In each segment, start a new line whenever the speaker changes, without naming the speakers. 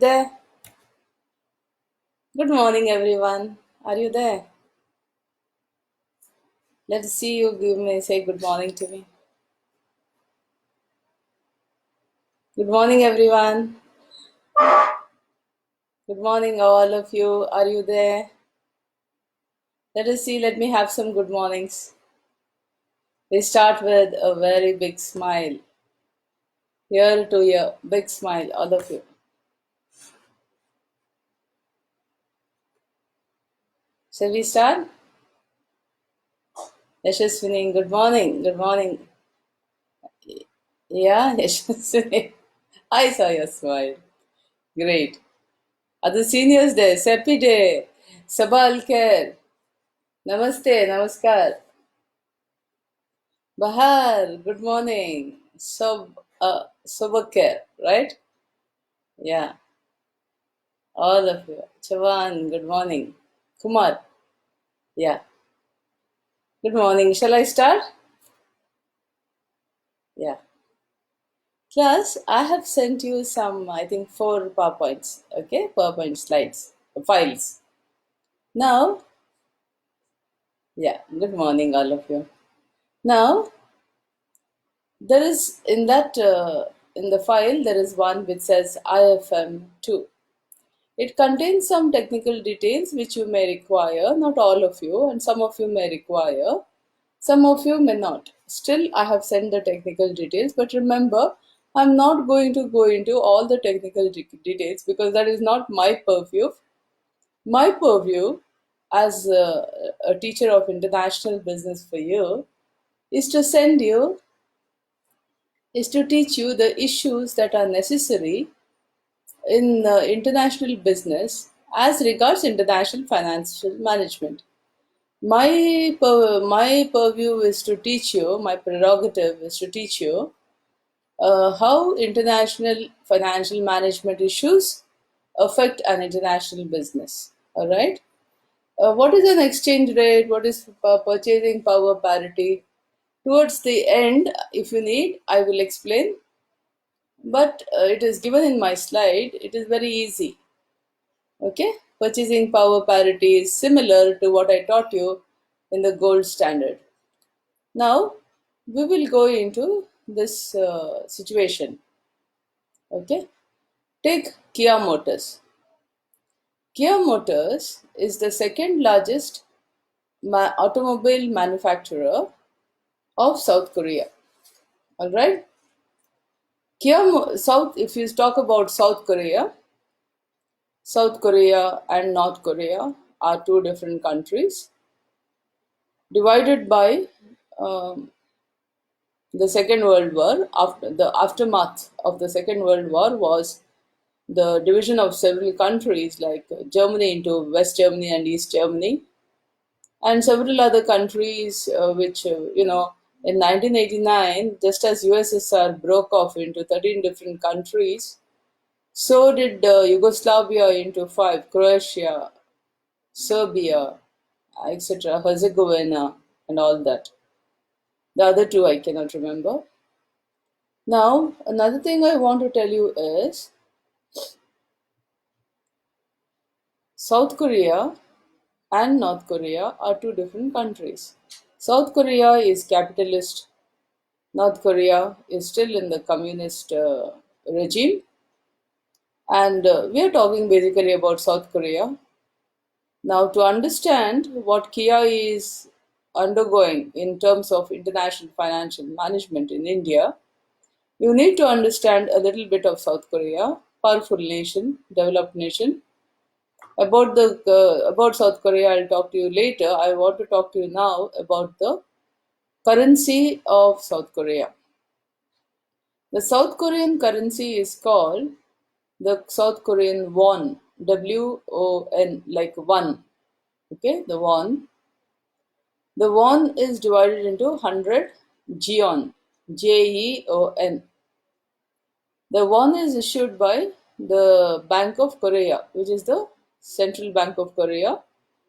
There. Good morning, everyone. Are you there? Let's see you say good morning to me. Good morning, everyone. Good morning, all of you. Are you there? Let us see. Let me have some good mornings. We start with a very big smile. Ear to ear. Big smile, all of you. Shall we start? Yashaswini, good morning. Good morning. Yeah, Yashaswini. I saw your smile. Great. Other seniors there. Happy day. Sabah al-khair. Namaste, namaskar. Bahar, good morning. Subakir, right? Yeah, all of you. Chavan, good morning. Kumar, yeah, good morning. Shall I start? Yeah. Class, I have sent you some, I think, 4 PowerPoints, okay? PowerPoint slides, files. Now, yeah, good morning, all of you. Now, there is in the file, there is one which says IFM2. It contains some technical details which you may require, not all of you, and some of you may require, some of you may not. Still, I have sent the technical details, but remember, I'm not going to go into all the technical details because that is not my purview. My purview as a teacher of international business for you is to teach you the issues that are necessary in international business as regards international financial management. My purview is to teach you, my prerogative is to teach you how international financial management issues affect an international business. All right. What is an exchange rate? What is purchasing power parity? Towards the end, if you need, I will explain. But it is given in my slide. It is very easy. Okay, purchasing power parity is similar to what I taught you in the gold standard. Now we will go into this situation. Okay, take Kia Motors. Kia Motors is the second largest automobile manufacturer of South Korea. All right, South. If you talk about South Korea, South Korea and North Korea are two different countries divided by um, the Second World War. After the aftermath of the Second World War was the division of several countries like Germany into West Germany and East Germany, and several other countries which in 1989, just as USSR broke off into 13 different countries, so did Yugoslavia into 5: Croatia, Serbia, etc., Herzegovina, and all that. The other two I cannot remember. Now, another thing I want to tell you is South Korea and North Korea are two different countries. South Korea is capitalist, North Korea is still in the communist regime, and we are talking basically about South Korea. Now, to understand what Kia is undergoing in terms of international financial management in India, you need to understand a little bit of South Korea, powerful nation, developed nation. About South Korea, I'll talk to you later. I want to talk to you now about the currency of South Korea. The South Korean currency is called the South Korean won, WON, like one. Okay, the won. The won is divided into 100 jeon, JEON. The won is issued by the Bank of Korea, which is the Central Bank of Korea,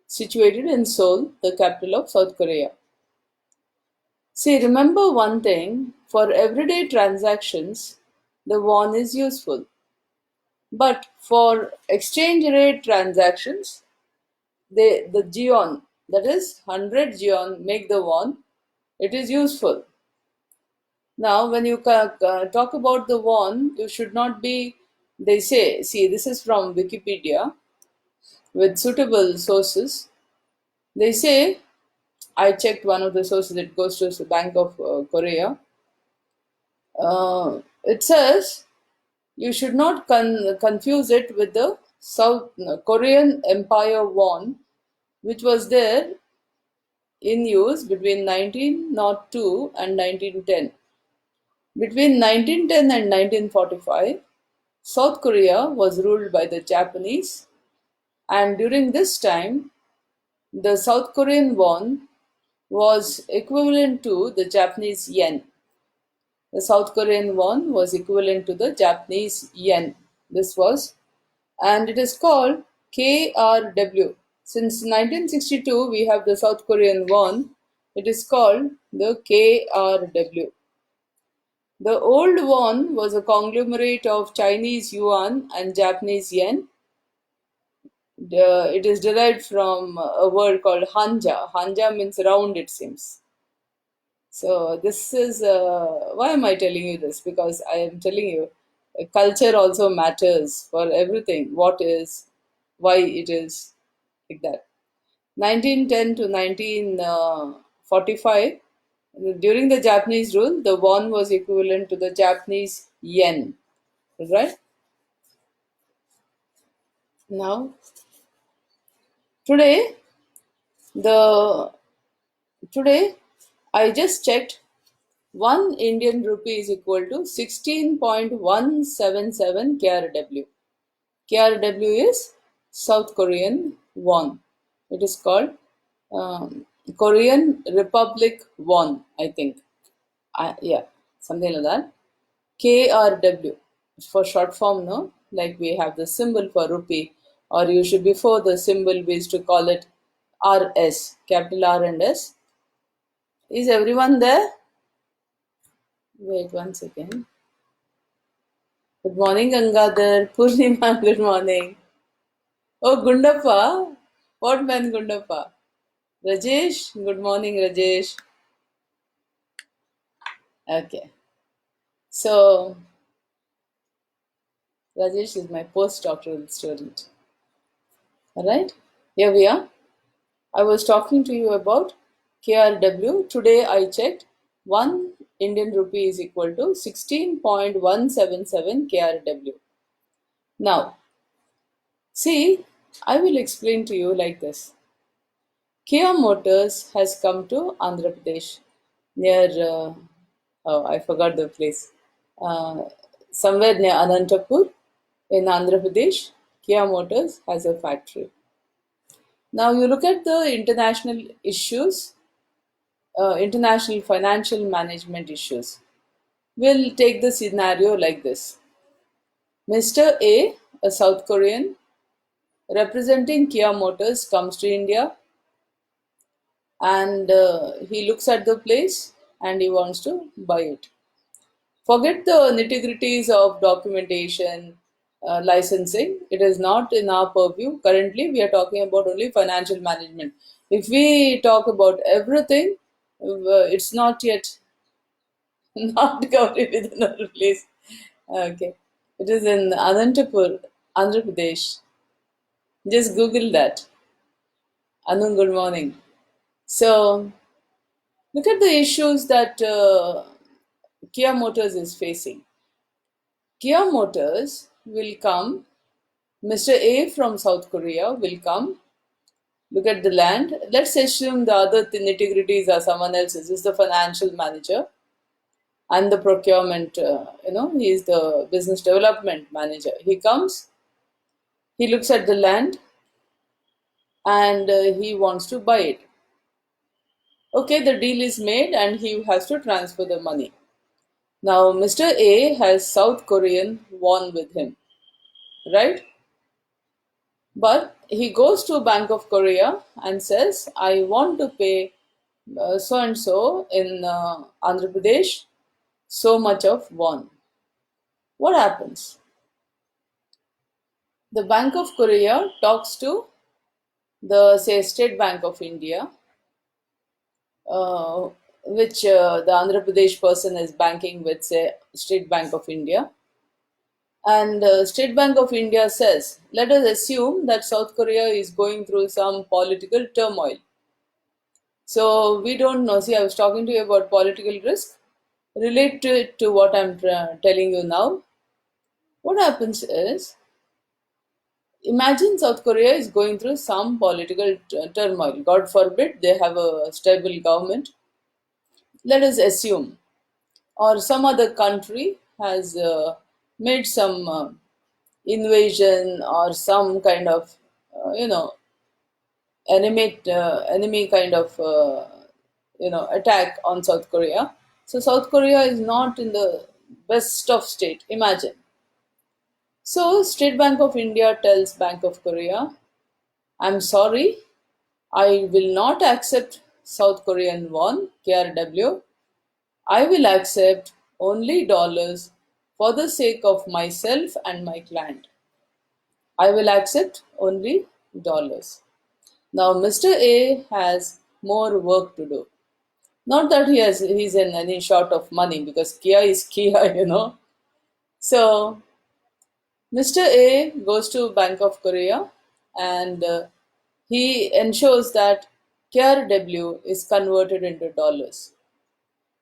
situated in Seoul, the capital of South Korea. See, remember one thing, for everyday transactions, the won is useful. But for exchange rate transactions, the geon, that is 100 geon, make the won. It is useful. Now, when you talk about the won, you should not be, they say, see, this is from Wikipedia with suitable sources. They say, I checked one of the sources, it goes to the Bank of Korea. It says you should not confuse it with the South Korean Empire won, which was there in use between 1902 and 1910. Between 1910 and 1945, South Korea was ruled by the Japanese, and during this time, the South Korean won was equivalent to the Japanese yen. The South Korean won was equivalent to the Japanese yen. This was, and it is called KRW. Since 1962, we have the South Korean won. It is called the KRW. The old won was a conglomerate of Chinese yuan and Japanese yen. It is derived from a word called hanja. Hanja means round, it seems. So this is why am I telling you this? Because I am telling you, culture also matters for everything. What is, why it is like that. 1910 to 1945, during the Japanese rule, the won was equivalent to the Japanese yen. Right now, today the today I just checked. 1 Indian rupee is equal to 16.177 KRW. KRW is South Korean won. It is called Korean Republic won, I think. Yeah, something like that. KRW for short form, no? Like we have the symbol for rupee, or usually before the symbol we used to call it RS, capital R and S. Is everyone there? Wait one second. Good morning, Gangadhar. Purnima, good morning. Oh, Gundappa. What man Gundappa? Rajesh, good morning, Rajesh. Okay. So, Rajesh is my postdoctoral student. Alright, here we are. I was talking to you about KRW. Today I checked 1 Indian rupee is equal to 16.177 KRW. Now, see, I will explain to you like this. Kia Motors has come to Andhra Pradesh near, oh, I forgot the place, uh, somewhere near Anantapur in Andhra Pradesh. Kia Motors has a factory. Now, you look at the international issues, international financial management issues. We'll take the scenario like this. Mr. A South Korean, representing Kia Motors, comes to India and he looks at the place and he wants to buy it. Forget the nitty-gritties of documentation, licensing. It is not in our purview. Currently, we are talking about only financial management. If we talk about everything, it's not yet not covered with another place. Okay. It is in Anantapur, Andhra Pradesh. Just Google that. Anu, good morning. So, look at the issues that Kia Motors is facing. Kia Motors will come, Mr. A from South Korea will come, look at the land. Let's assume the other nitty gritties are someone else's. This is the financial manager and the procurement, he is the business development manager. He comes, he looks at the land and he wants to buy it. Okay, the deal is made and he has to transfer the money. Now, Mr. A has South Korean won with him, right? But he goes to Bank of Korea and says, I want to pay so and so in Andhra Pradesh so much of won. What happens? The Bank of Korea talks to the, say, State Bank of India, uh, which the Andhra Pradesh person is banking with, say, State Bank of India. And State Bank of India says, let us assume that South Korea is going through some political turmoil. So we don't know. See, I was talking to you about political risk. Relate to it to what I'm telling you now. What happens is, imagine South Korea is going through some political turmoil. God forbid they have a stable government. Let us assume, or some other country has made some invasion or some kind of, enemy kind of, attack on South Korea. So South Korea is not in the best of state. Imagine. So State Bank of India tells Bank of Korea, I'm sorry, I will not accept South Korean won, KRW. I will accept only dollars for the sake of myself and my client. I will accept only dollars. Now, Mr. A has more work to do. Not that he's in any short of money because Kia is Kia, So, Mr. A goes to Bank of Korea and he ensures that KRW is converted into dollars.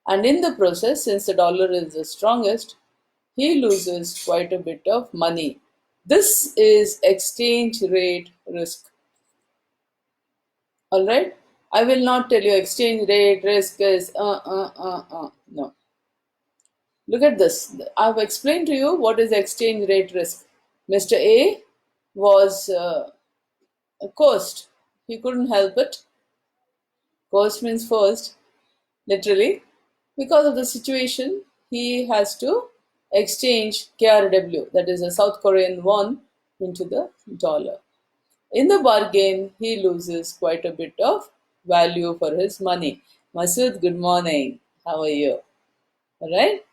And in the process, since the dollar is the strongest, he loses quite a bit of money. This is exchange rate risk. All right. I will not tell you exchange rate risk is no. Look at this. I've explained to you what is exchange rate risk. Mr. A was coerced. He couldn't help it. Coerced means forced, literally. Because of the situation, he has to exchange KRW, that is a South Korean won, into the dollar. In the bargain, he loses quite a bit of value for his money. Masood, good morning. How are you? All right?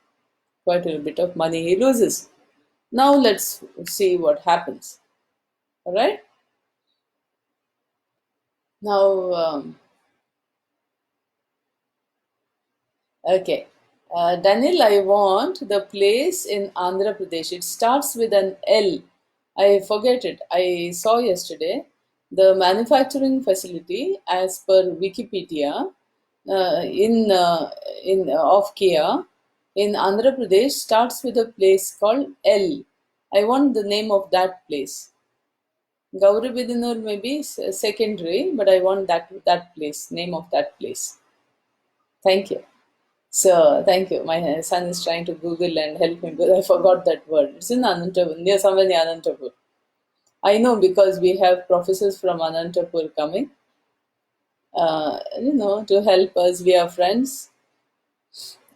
Quite a bit of money he loses. Now let's see what happens. All right? Now, okay. Daniel, I want the place in Andhra Pradesh. It starts with an L. I forget it. I saw yesterday the manufacturing facility, as per Wikipedia, in of Kia in Andhra Pradesh starts with a place called L. I want the name of that place. Gauri Bidinur may be secondary, but I want that place, name of that place. Thank you. So thank you. My son is trying to Google and help me, but I forgot that word. It's in Anantapur, near somewhere near Anantapur. I know because we have professors from Anantapur coming, to help us. We are friends.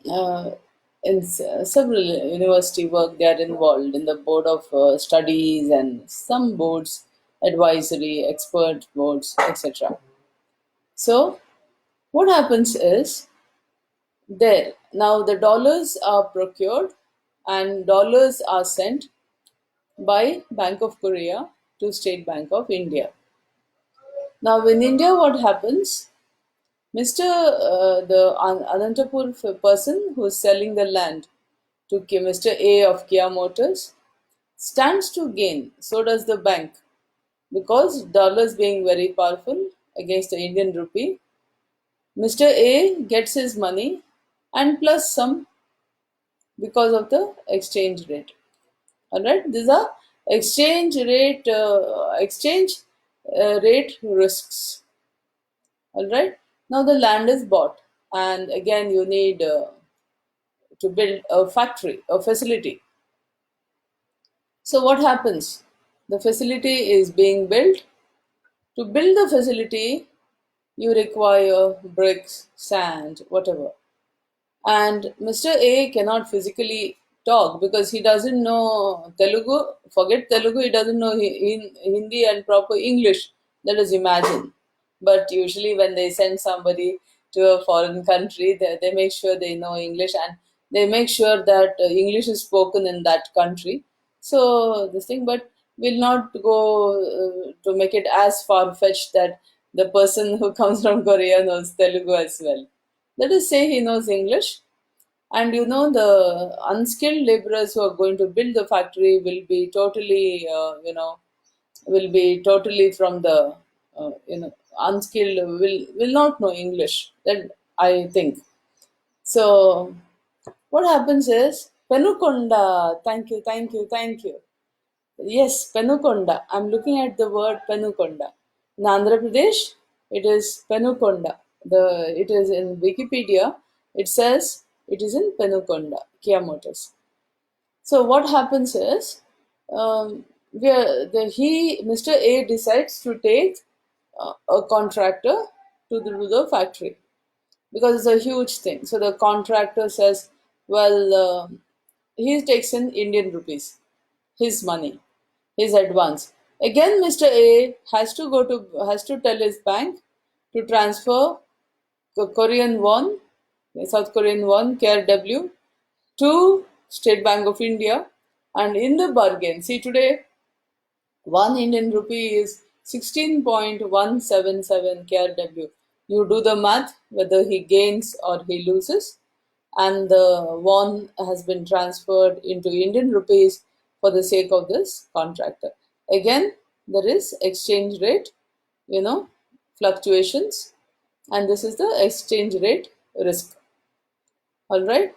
Uh, in several university work, they are involved in the board of studies and some boards, advisory, expert boards, etc. So what happens is there now the dollars are procured and dollars are sent by Bank of Korea to State Bank of India. Now in India, what happens? Mr. The Anantapur person who is selling the land to Mr. A of Kia Motors stands to gain. So does the bank because dollars being very powerful against the Indian rupee. Mr. A gets his money and plus some because of the exchange rate. All right, these are exchange rate risks. All right. Now the land is bought, and again you need to build a factory, a facility. So what happens? The facility is being built. To build the facility, you require bricks, sand, whatever. And Mr. A cannot physically talk because he doesn't know Telugu. Forget Telugu, he doesn't know Hindi and proper English. Let us imagine. But usually, when they send somebody to a foreign country, they make sure they know English and they make sure that English is spoken in that country. So, this thing, but We'll not go to make it as far fetched that the person who comes from Korea knows Telugu as well. Let us say he knows English, and the unskilled laborers who are going to build the factory will be totally, from the, unskilled, will not know English. That I think. So what happens is Penukonda. Thank you, thank you, thank you. Yes, Penukonda. I'm looking at the word Penukonda. In Andhra Pradesh, it is Penukonda. It is in Wikipedia. It says it is in Penukonda, Kia Motors. So what happens is, Mr. A decides to take a contractor to the factory because it's a huge thing. So the contractor says, well, he takes in Indian rupees, his money, his advance. Again, Mr. A has to tell his bank to transfer Korean won, South Korean won, KRW, to State Bank of India, and in the bargain, see today, 1 Indian rupee is 16.177 KRW. You do the math whether he gains or he loses, and the won has been transferred into Indian rupees for the sake of this contractor. Again, there is exchange rate, fluctuations, and this is the exchange rate risk. All right.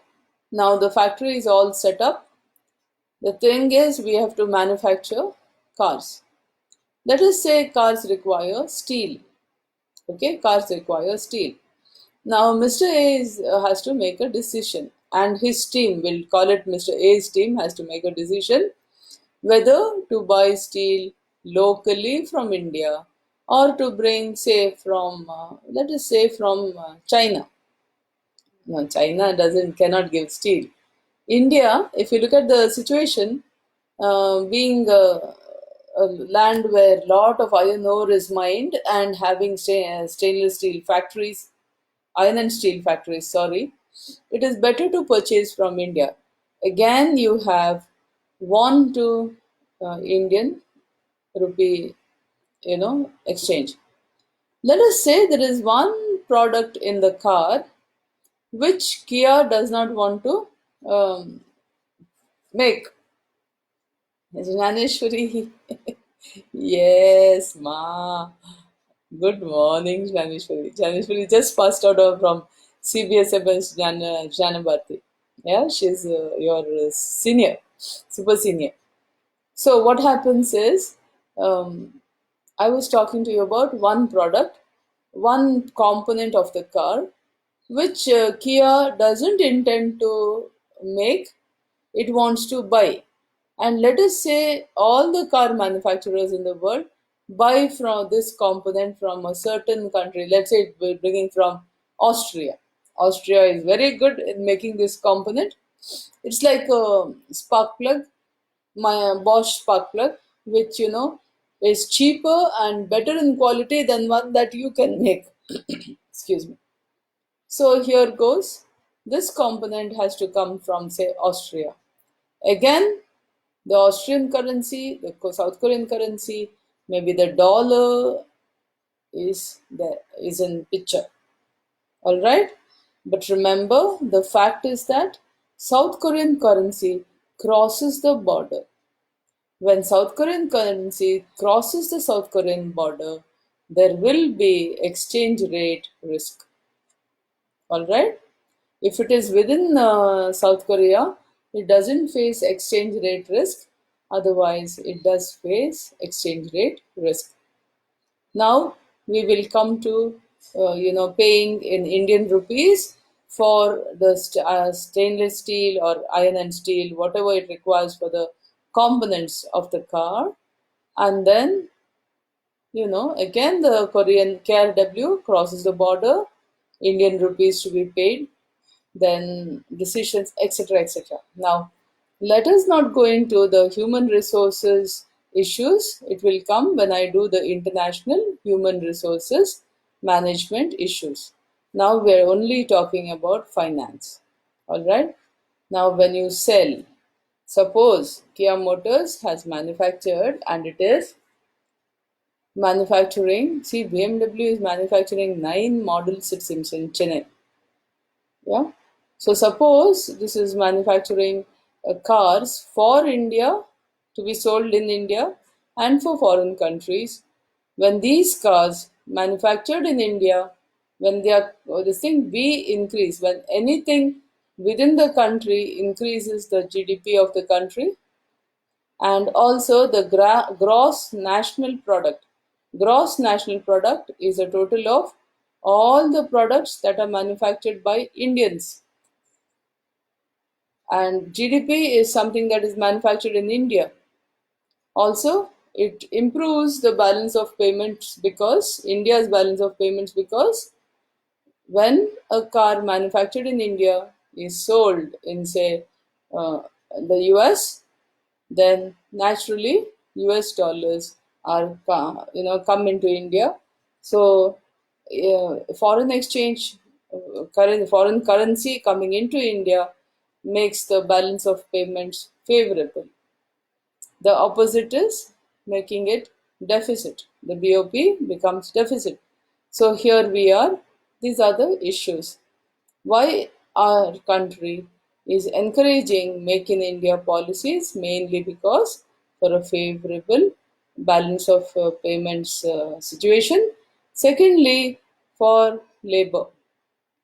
Now the factory is all set up. The thing is, we have to manufacture cars. Let us say cars require steel. Okay, cars require steel. Now, Mr. A has to make a decision, and his team, we'll call it Mr. A's team, has to make a decision whether to buy steel locally from India or to bring, say, from, let us say, from China. No, China cannot give steel. India, if you look at the situation, being a land where lot of iron ore is mined and having stainless steel factories, iron and steel factories, sorry, it is better to purchase from India. Again, you have won to Indian rupee, exchange. Let us say there is one product in the car which Kia does not want to make. Jnaneshwari. Yes, ma. Good morning, Jnaneshwari. Jnaneshwari just passed out from CBSMS Jnanabharati. Yeah, she's your senior, super senior. So what happens is, I was talking to you about one product, one component of the car, which Kia doesn't intend to make, it wants to buy. And let us say all the car manufacturers in the world buy from this component from a certain country. Let's say we're bringing from Austria. Austria is very good in making this component. It's like a spark plug, my Bosch spark plug, which is cheaper and better in quality than one that you can make. Excuse me. So here goes. This component has to come from, say, Austria. Again, the Austrian currency, the South Korean currency, maybe the dollar is in picture. All right. But remember, the fact is that South Korean currency crosses the border. When South Korean currency crosses the South Korean border, there will be exchange rate risk. All right. If it is within South Korea, it doesn't face exchange rate risk. Otherwise, it does face exchange rate risk. Now we will come to paying in Indian rupees for the stainless steel or iron and steel, whatever it requires for the components of the car, and then again the Korean KRW crosses the border, Indian rupees to be paid, then decisions, etc., etc. Now, let us not go into the human resources issues. It will come when I do the international human resources management issues. Now, we're only talking about finance. All right. Now, when you sell, Suppose Kia Motors has manufactured and it is manufacturing. See, BMW is manufacturing 9 models, it seems, in Chennai. Yeah. So suppose this is manufacturing cars for India to be sold in India and for foreign countries. When these cars manufactured in India, when they are this thing we increase, when anything within the country increases the GDP of the country, and also the gross national product. Gross national product is a total of all the products that are manufactured by Indians, and GDP is something that is manufactured in India. Also, it improves the balance of payments because India's balance of payments, because when a car manufactured in India is sold in, say, uh, the US, then naturally US dollars are come into India. So foreign exchange, foreign currency coming into India makes the balance of payments favorable. The opposite is making it deficit. The BOP becomes deficit. So here we are. These are the issues. Why our country is encouraging Make in India policies? Mainly because for a favorable balance of payments situation. Secondly, for labor.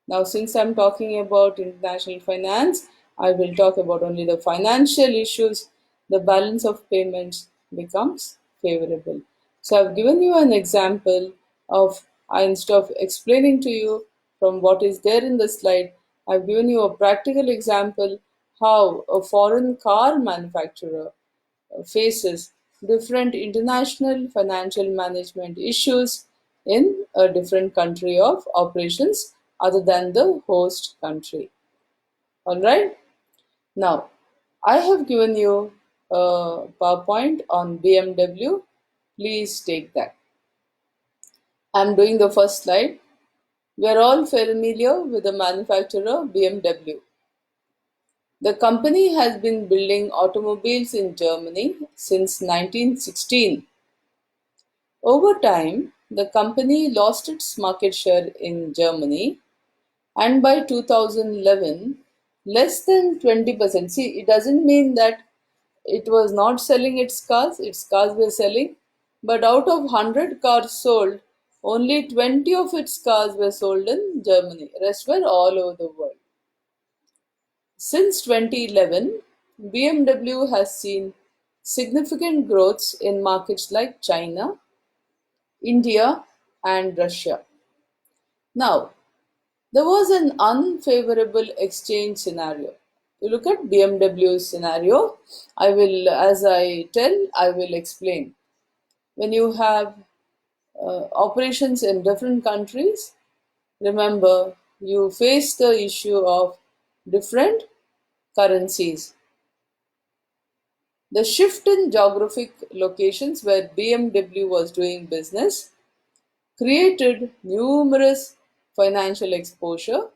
Now, since I'm talking about international finance, I will talk about only the financial issues. The balance of payments becomes favorable. So, I've given you an example of, instead of explaining to you from what is there in the slide, I've given you a practical example how a foreign car manufacturer faces different international financial management issues in a different country of operations other than the host country. All right. Now, I have given you a PowerPoint on BMW. Please take that. I'm doing the first slide. We are all familiar with the manufacturer BMW. The company has been building automobiles in Germany since 1916. Over time, the company lost its market share in Germany, and by 2011, less than 20%. See, it doesn't mean that it was not selling its cars were selling, but out of 100 cars sold, only 20 of its cars were sold in Germany. Rest were all over the world. Since 2011, BMW has seen significant growths in markets like China, India, and Russia. Now, there was an unfavorable exchange scenario. You look at BMW's scenario, as I tell, I will explain. When you have operations in different countries, remember you face the issue of different currencies. The shift in geographic locations where BMW was doing business created numerous financial exposure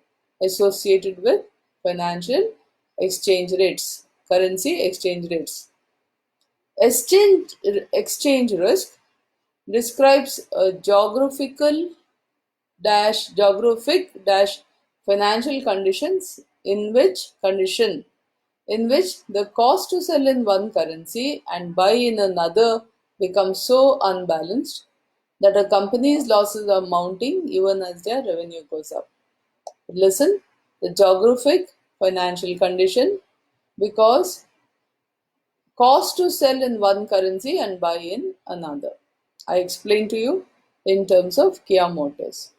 associated with financial exchange rates, currency exchange rates. Exchange, exchange risk describes a geographic dash financial condition in which the cost to sell in one currency and buy in another becomes so unbalanced that a company's losses are mounting even as their revenue goes up. Listen, the geographic financial condition, because cost to sell in one currency and buy in another. I explained to you in terms of Kia Motors.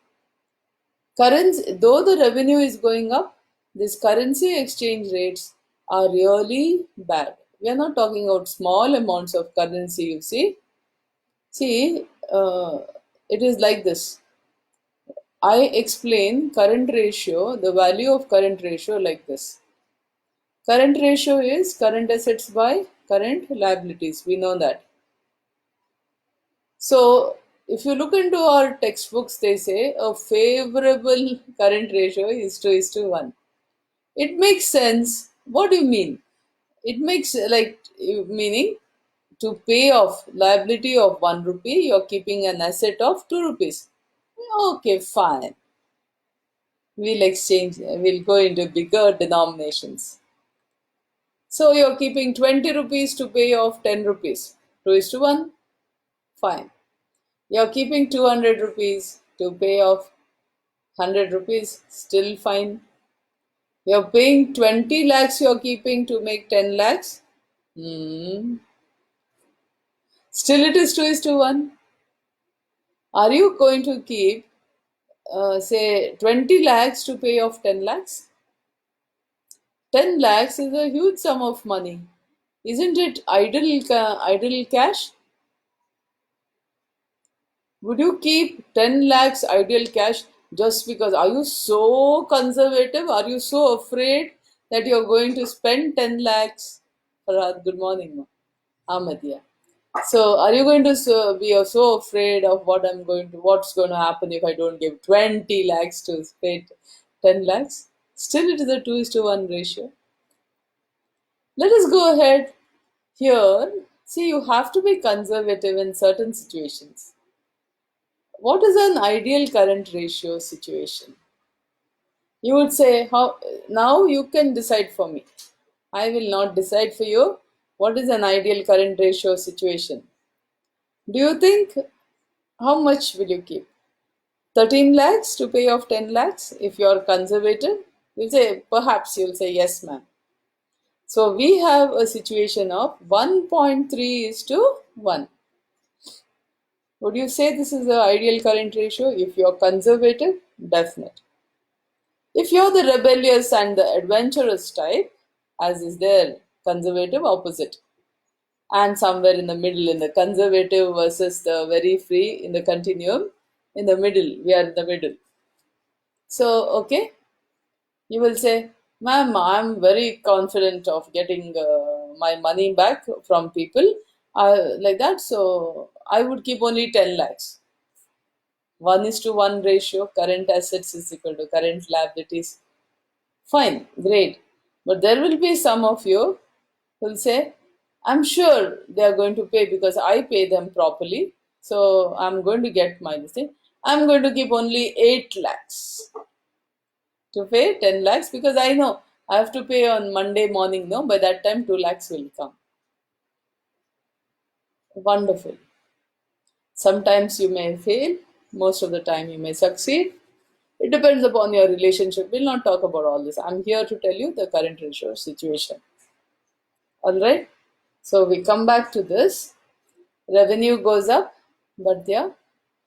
Currency, though the revenue is going up, these currency exchange rates are really bad. We are not talking about small amounts of currency, you see. See, it is like this. I explain current ratio, the value of current ratio like this. Current ratio is current assets by current liabilities. We know that. So, if you look into our textbooks, they say a favorable current ratio is 2:1. It makes sense. What do you mean? It makes meaning to pay off liability of 1 rupee, you're keeping an asset of 2 rupees. Okay, fine. We'll exchange, we'll go into bigger denominations. So you're keeping 20 rupees to pay off 10 rupees. 2 is to 1, fine. You're keeping 200 rupees to pay off 100 rupees, still fine. You're paying 20 lakhs, you're keeping to make 10 lakhs. Hmm. Still it is 2 is to 1. Are you going to keep, say, 20 lakhs to pay off 10 lakhs? 10 lakhs is a huge sum of money. Isn't it idle cash? Would you keep 10 lakhs ideal cash just because? Are you so conservative? Are you so afraid that you're going to spend 10 lakhs? Farhad, good morning, ma. Ahmed, yeah. So, are you going to be so afraid of what's going to happen if I don't give 20 lakhs to pay 10 lakhs? Still, it is a 2 is to 1 ratio. Let us go ahead here. See, you have to be conservative in certain situations. What is an ideal current ratio situation? You would say, how now you can decide for me. I will not decide for you. What is an ideal current ratio situation? Do you think how much will you keep? 13 lakhs to pay off 10 lakhs if you're conservative? You'll say, perhaps you'll say, yes, ma'am. So we have a situation of 1.3 is to 1. Would you say this is the ideal current ratio? If you're conservative, definite. If you're the rebellious and the adventurous type, as is their conservative opposite, and somewhere in the middle, in the conservative versus the very free, in the continuum, in the middle, we are in the middle. So, okay, you will say, ma'am, I'm very confident of getting my money back from people like that, so I would keep only 10 lakhs. 1 is to 1 ratio, current assets is equal to current liabilities. Fine, great. But there will be some of you who will say, I'm sure they are going to pay because I pay them properly. So I'm going to get my thing. I'm going to keep only 8 lakhs to pay 10 lakhs because I know I have to pay on Monday morning. No, by that time 2 lakhs will come. Wonderful. Sometimes you may fail, most of the time you may succeed. It depends upon your relationship. We'll not talk about all this. I'm here to tell you the current ratio situation. All right. So we come back to this. Revenue goes up, but yeah,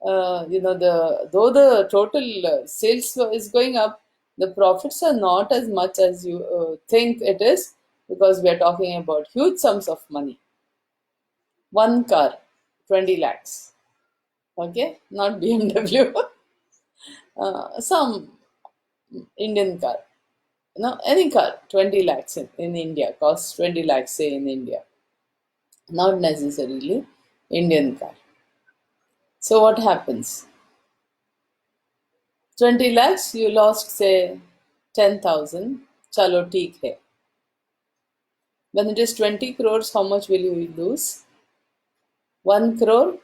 the though the total sales is going up, the profits are not as much as you think it is because we are talking about huge sums of money. One car, 20 lakhs. Okay, not BMW. Some Indian car. No, any car, 20 lakhs in India, costs 20 lakhs, say in India. Not necessarily Indian car. So what happens? 20 lakhs, you lost, say, 10,000. Chalo, theek hai. When it is 20 crores, how much will you lose? 1 crore,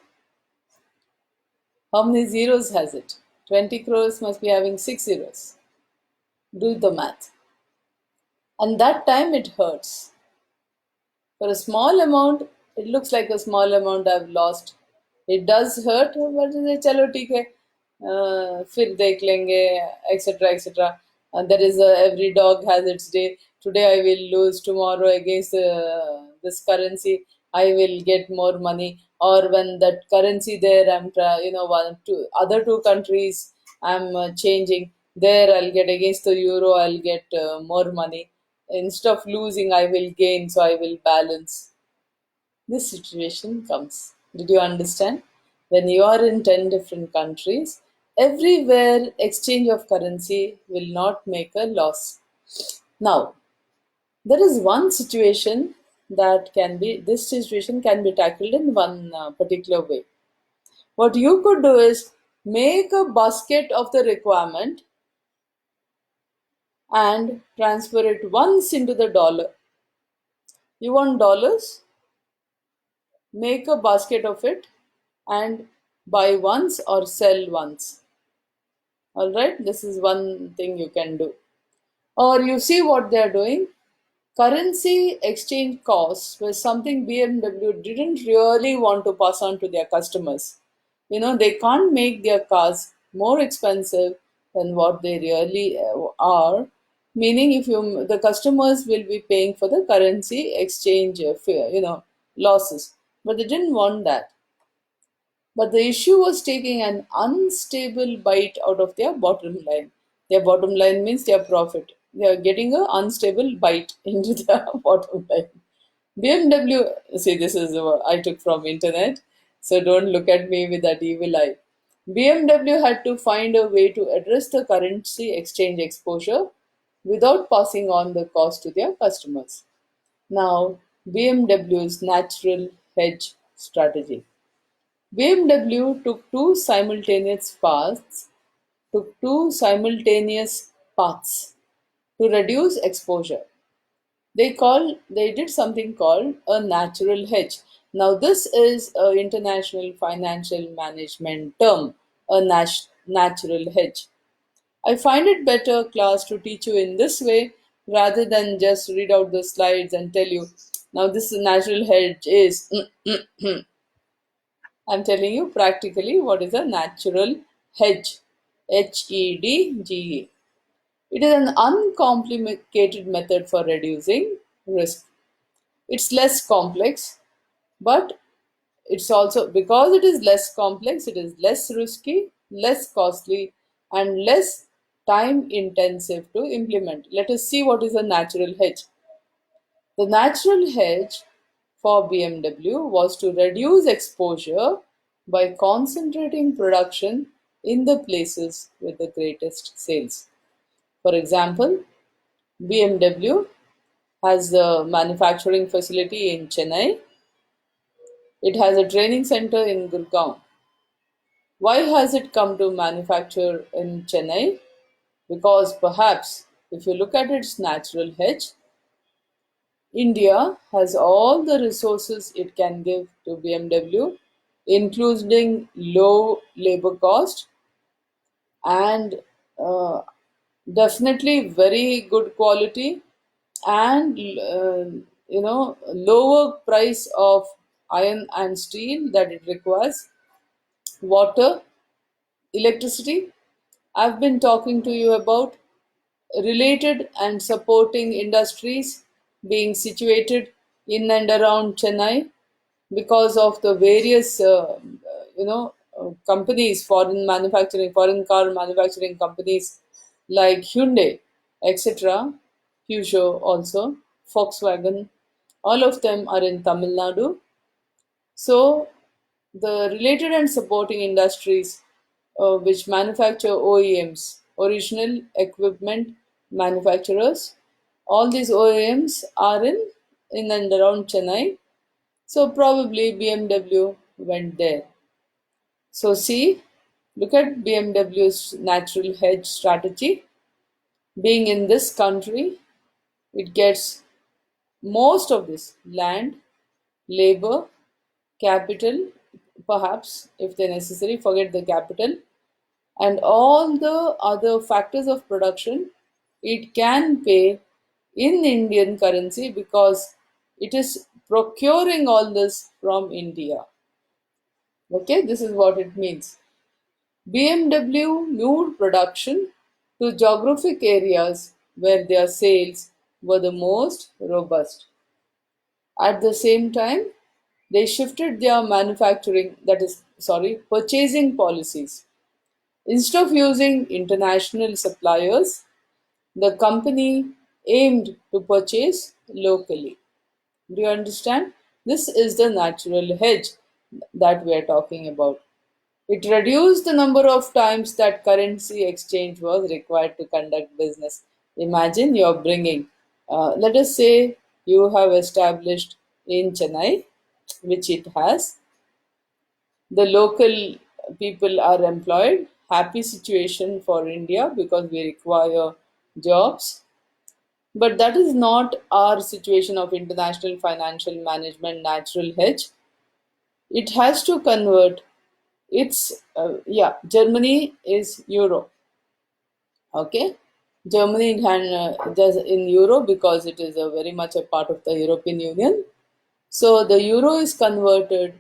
how many zeros has it? 20 crores must be having 6 zeros. Do the math. And that time it hurts. For a small amount, it looks like a small amount I've lost. It does hurt, but chalo ठीक है, फिर देख लेंगे, etc. etc. And there is every dog has its day. Today I will lose, tomorrow against this currency I will get more money. Or when that currency there, one two other two countries I'm changing. There I'll get against the euro, I'll get more money. Instead of losing, I will gain, so I will balance. This situation comes. Did you understand? When you are in 10 different countries, everywhere exchange of currency will not make a loss. Now, there is one situation this situation can be tackled in one particular way. What you could do is make a basket of the requirement and transfer it once into the dollar. You want dollars? Make a basket of it and buy once or sell once. All right, this is one thing you can do. Or you see what they are doing. Currency exchange costs was something BMW didn't really want to pass on to their customers. They can't make their cars more expensive than what they really are. Meaning, if the customers will be paying for the currency exchange, losses, but they didn't want that. But the issue was taking an unstable bite out of their bottom line. Their bottom line means their profit. They are getting an unstable bite into their bottom line. BMW, see, this is what I took from internet, so don't look at me with that evil eye. BMW had to find a way to address the currency exchange exposure without passing on the cost to their customers. Now, BMW's natural hedge strategy. BMW took two simultaneous paths to reduce exposure. They did something called a natural hedge. Now this is an international financial management term, a natural hedge. I find it better, class, to teach you in this way rather than just read out the slides and tell you. Now this natural hedge is. I'm telling you practically what is a natural hedge. HEDGE. It is an uncomplicated method for reducing risk. It's less complex, but it's also, because it is less complex, it is less risky, less costly, and less time intensive to implement. Let us see what is a natural hedge. The natural hedge for BMW was to reduce exposure by concentrating production in the places with the greatest sales. For example, BMW has a manufacturing facility in Chennai. It has a training center in Gurgaon. Why has it come to manufacture in Chennai? Because perhaps if you look at its natural hedge, India has all the resources it can give to BMW, including low labor cost and uh, definitely very good quality and lower price of iron and steel that it requires, water, electricity. I've been talking to you about related and supporting industries being situated in and around Chennai because of the various companies, foreign car manufacturing companies like Hyundai, etc., Peugeot also, Volkswagen, all of them are in Tamil Nadu. So the related and supporting industries which manufacture OEMs, original equipment manufacturers, all these OEMs are in and around Chennai. So probably BMW went there. So see, look at BMW's natural hedge strategy. Being in this country, it gets most of this land, labor, capital, perhaps if they're necessary, forget the capital, and all the other factors of production, it can pay in Indian currency because it is procuring all this from India. Okay, this is what it means. BMW moved production to geographic areas where their sales were the most robust. At the same time, they shifted their purchasing policies. Instead of using international suppliers, the company aimed to purchase locally. Do you understand? This is the natural hedge that we are talking about. It reduced the number of times that currency exchange was required to conduct business. Imagine you're bringing, let us say you have established in Chennai, which it has. The local people are employed. Happy situation for India because we require jobs. But that is not our situation of international financial management natural hedge. It has to convert its, Germany is euro. Okay, Germany does in euro because it is a very much a part of the European Union. So the euro is converted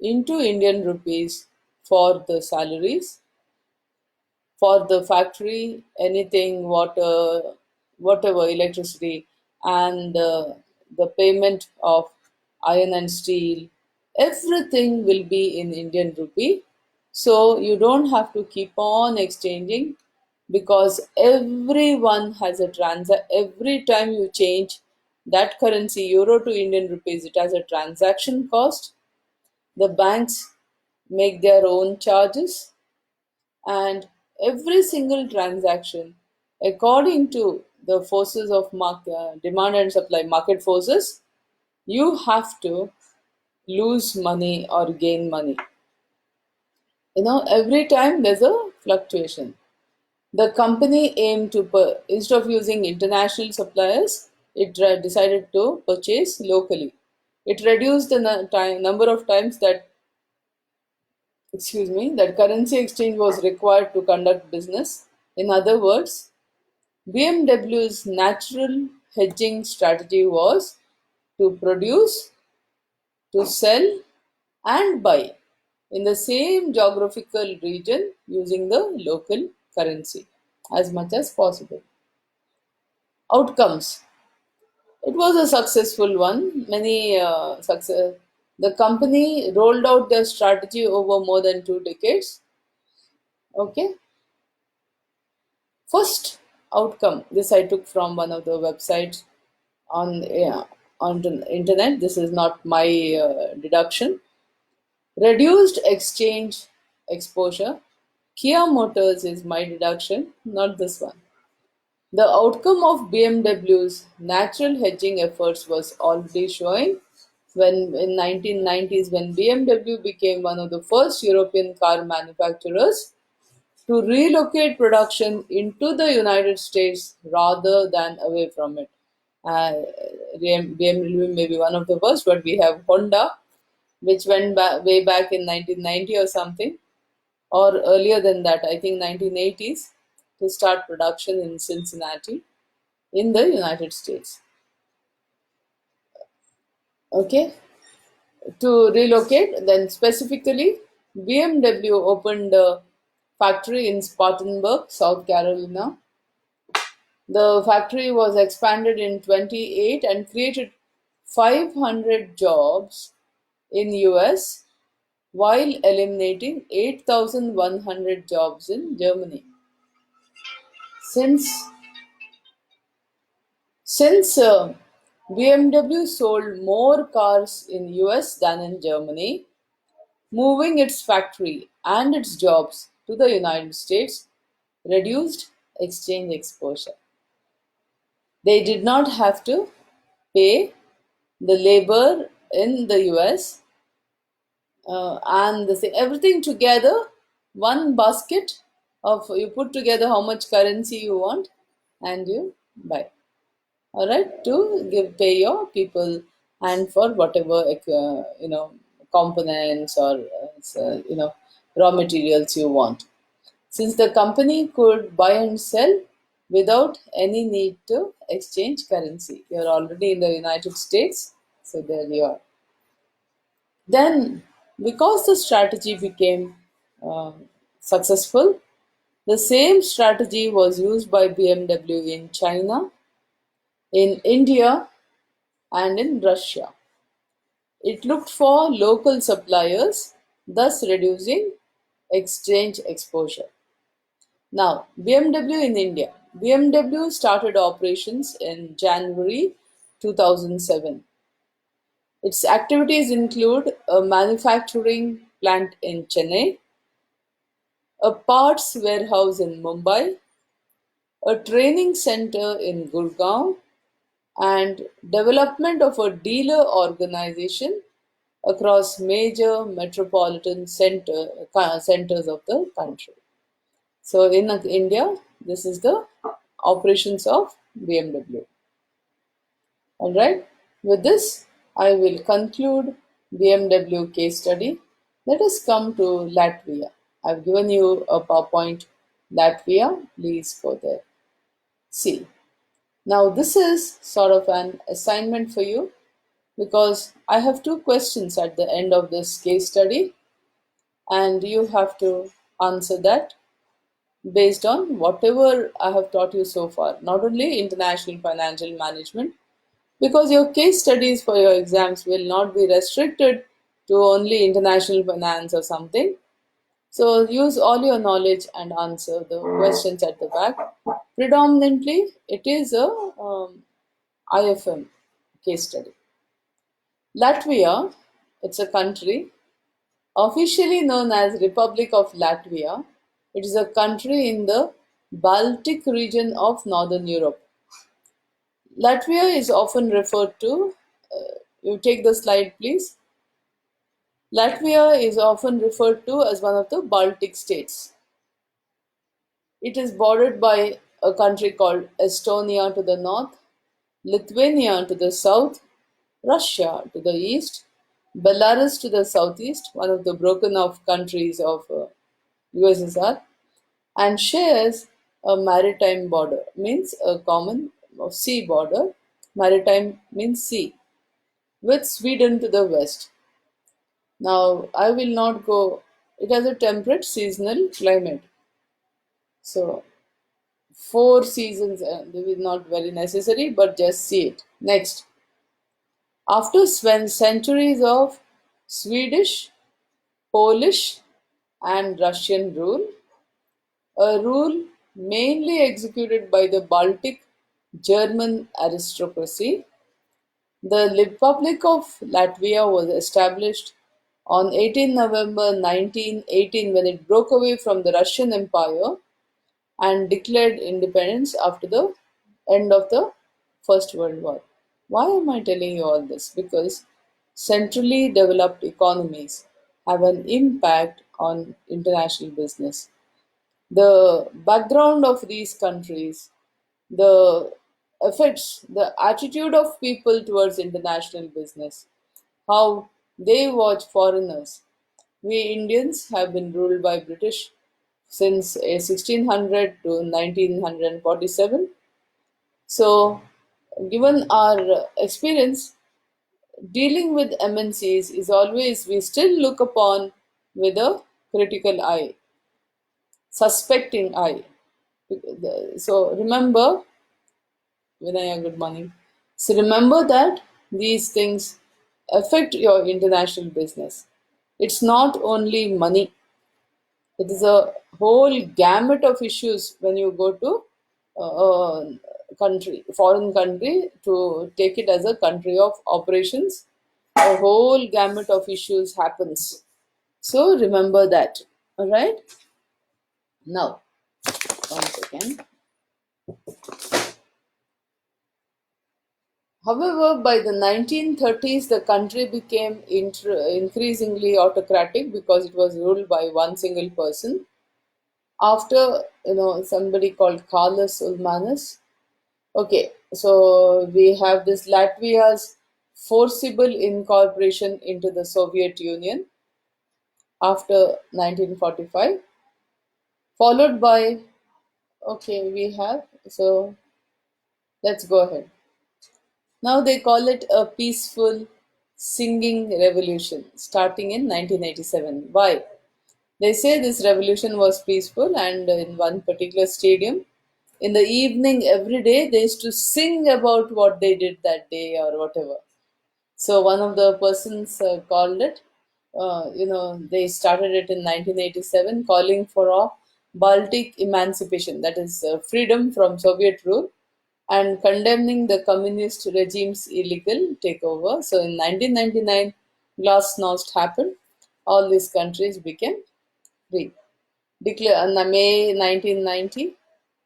into Indian rupees for the salaries, for the factory, anything, water, whatever, electricity, and the payment of iron and steel, everything will be in Indian rupee. So you don't have to keep on exchanging because everyone has a every time you change that currency, euro to Indian rupees, it has a transaction cost. The banks make their own charges, and every single transaction, according to the forces of demand and supply, market forces, you have to lose money or gain money. Every time there's a fluctuation. The company aimed to, instead of using international suppliers, it decided to purchase locally. It reduced the number of times that currency exchange was required to conduct business. In other words, BMW's natural hedging strategy was to produce, to sell, and buy in the same geographical region using the local currency as much as possible. Outcomes. It was a successful one. Many success. The company rolled out their strategy over more than 2 decades. Okay. First outcome. This I took from one of the websites on the internet. This is not my deduction. Reduced exchange exposure. Kia Motors is my deduction, not this one. The outcome of BMW's natural hedging efforts was already showing when in 1990s, when BMW became one of the first European car manufacturers to relocate production into the United States rather than away from it. Uh, BMW may be one of the first, but we have Honda, which went way back in 1990 or something, or earlier than that, I think 1980s, to start production in Cincinnati in the United States. Okay, to relocate, then specifically, BMW opened a factory in Spartanburg, South Carolina. The factory was expanded in 28 and created 500 jobs in US while eliminating 8,100 jobs in Germany. Since since BMW sold more cars in US than in Germany, moving its factory and its jobs to the United States reduced exchange exposure. They did not have to pay the labor in the US, and everything together, one basket of, you put together how much currency you want and you buy. All right, to pay your people and for whatever components or raw materials you want. Since the company could buy and sell without any need to exchange currency, you're already in the United States, so there you are. Then, because the strategy became uh, successful, the same strategy was used by BMW in China, in India, and in Russia. It looked for local suppliers, thus reducing exchange exposure. Now, BMW in India. BMW started operations in January 2007. Its activities include a manufacturing plant in Chennai, a parts warehouse in Mumbai, a training center in Gurgaon, and development of a dealer organization across major metropolitan centers of the country. So in India, this is the operations of BMW. Alright, with this, I will conclude BMW case study. Let us come to Latvia. I've given you a PowerPoint Latvia. Please go there. See, now this is sort of an assignment for you because I have two questions at the end of this case study, and you have to answer that based on whatever I have taught you so far, not only international financial management, because your case studies for your exams will not be restricted to only international finance or something. So use all your knowledge and answer the questions at the back. Predominantly, it is a IFM case study. Latvia, it's a country officially known as Republic of Latvia. It is a country in the Baltic region of Northern Europe. Latvia is often referred to, you take the slide please. Latvia is often referred to as one of the Baltic states. It is bordered by a country called Estonia to the north, Lithuania to the south, Russia to the east, Belarus to the southeast, one of the broken off countries of USSR, and shares a maritime border, means a common sea border. Maritime means sea, with Sweden to the west. Now, I will not go, it has a temperate seasonal climate. So, four seasons, this is not very necessary, but just see it. Next, after centuries of Swedish, Polish, and Russian rule, a rule mainly executed by the Baltic German aristocracy, the Republic of Latvia was established on 18 November 1918 when it broke away from the Russian Empire and declared independence after the end of the First World War. Why am I telling you all this? Because centrally developed economies have an impact on international business. The background of these countries, the effects, the attitude of people towards international business, how they watch foreigners. We Indians have been ruled by British since 1600 to 1947. So, given our experience, dealing with MNCs is always, we still look upon with a critical eye, suspecting eye. So, remember, Vinaya, good morning. So, remember that these things affect your international business. It's not only money, it is a whole gamut of issues when you go to country, foreign country, to take it as a country of operations. A whole gamut of issues happens. So remember that. All right. Now, once again. However, by the 1930s, the country became increasingly autocratic because it was ruled by one single person. After somebody called Carlos Ulmanis. Okay, so we have this Latvia's forcible incorporation into the Soviet Union after 1945, followed by, okay, we have, so let's go ahead. Now they call it a peaceful singing revolution starting in 1987. Why? They say this revolution was peaceful, and in one particular stadium, in the evening every day, they used to sing about what they did that day or whatever. So one of the persons called it, they started it in 1987, calling for a Baltic emancipation, that is freedom from Soviet rule, and condemning the communist regime's illegal takeover. So in 1999, Glasnost happened. All these countries became free. Declare on May 1990.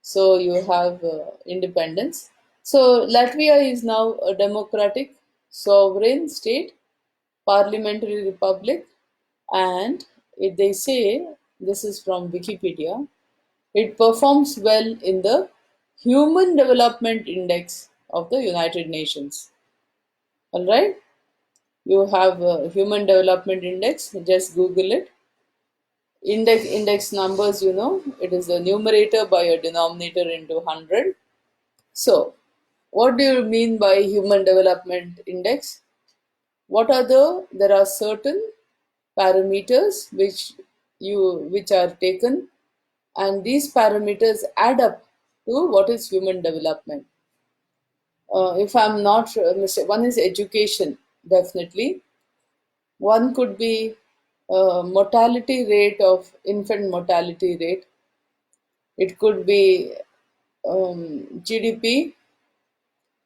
So you have independence. So Latvia is now a democratic, sovereign state, parliamentary republic, and if they say, this is from Wikipedia, it performs well in the Human Development Index of the United Nations. All right, you have Human Development Index. Just Google it. Index numbers, it is a numerator by a denominator into 100. So, what do you mean by Human Development Index? What are there are certain parameters which are taken, and these parameters add up to what is human development. If I'm not one is education, definitely. One could be mortality rate of infant mortality rate. It could be GDP.